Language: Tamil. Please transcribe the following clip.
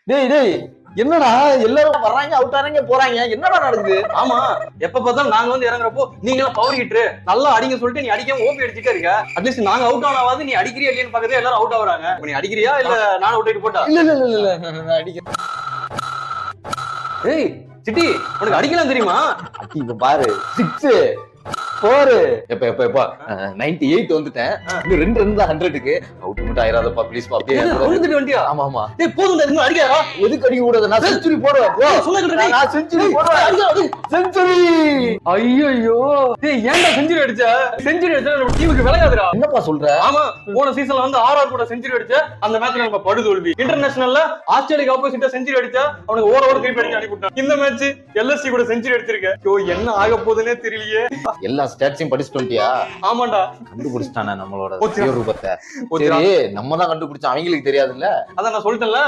டேய் டேய் என்னடா எல்லாரும் வர்றாங்க அவுட் ஆறாங்க போறாங்க, என்னடா நடக்குது? ஆமா, எப்ப பார்த்தாலும் நாங்க வந்து இறங்குறப்போ நீங்களும் பவர் ஹிட்டர் நல்லா அடிங்க சொல்லிட்டு நீ அடிக்காம ஓபி அடிச்சுட்டே இருக்க. அட்லீஸ்ட் நாங்க அவுட் ஆனாவது நீ அடிக்கிறியா இல்லையான்னு பாக்குறதே எல்லாரும் அவுட் ஆகுறாங்க. நீ அடிக்கிறியா இல்ல நான் அவுட் ஆயிட்டு போட்டா? இல்ல இல்ல இல்ல இல்ல நான் அடிக்கிறேன். ஏய் சிட்டி, உனக்கு அடிக்கலாம் தெரியுமா? அடி இங்க பாரு, 6 4 எப்ப எப்ப எப்ப 98 வந்துட்டேன். இன்னும் 2 ரன் தான் 100க்கு. அவுட் மட்டும் ஆயிராதப்பா ப்ளீஸ் பா. அப்படியே வந்துட்டு வண்டியா? ஆமா ஆமா. டேய் போதும்டா, இன்னும் அடிக்காதா? எதுக்கு அடிக்க கூடாது? நான் செஞ்சுரி போடுவேன். போ சொல்லுங்க. நான் செஞ்சுரி போடுவேன். செஞ்சுரி. ஐயோ டேய், ஏன்டா செஞ்சுரி அடிச்ச? செஞ்சுரி அடிச்சா நம்ம டீமுக்கு விளையாதுடா. என்னப்பா சொல்ற? ஆமா, போன சீசன்ல வந்து ஆர்ஆர் கூட செஞ்சுரி அடிச்ச. அந்த மேட்ச்ல நம்ம படுதோல்வி. இன்டர்நேஷனல்ல ஆஸ்திரேலியா ஆப்போசிட்டா செஞ்சுரி அடிச்சா அவனுக்கு ஓவர் திருப்பி அடிச்சு அனுப்பிட்டான். இந்த மேட்ச் எல்எஸ்சி கூட செஞ்சுரி அடிச்சிருக்க. ஐயோ என்ன ஆக போகுதுன்னே தெரியலையே. எல்லா ஸ்டாட்ஸையும் படிச்சுட்டு வந்துட்டியா? ஆமாண்டா, கண்டுபிடிச்சிட்டானே நம்மளோட போச்சுடா. ரூபத்தை. சரி, நம்ம தான் கண்டுபிடிச்சோம், அவங்களுக்கு தெரியாதுல்ல. அதான் நான் சொல்லிட்டேன்ல.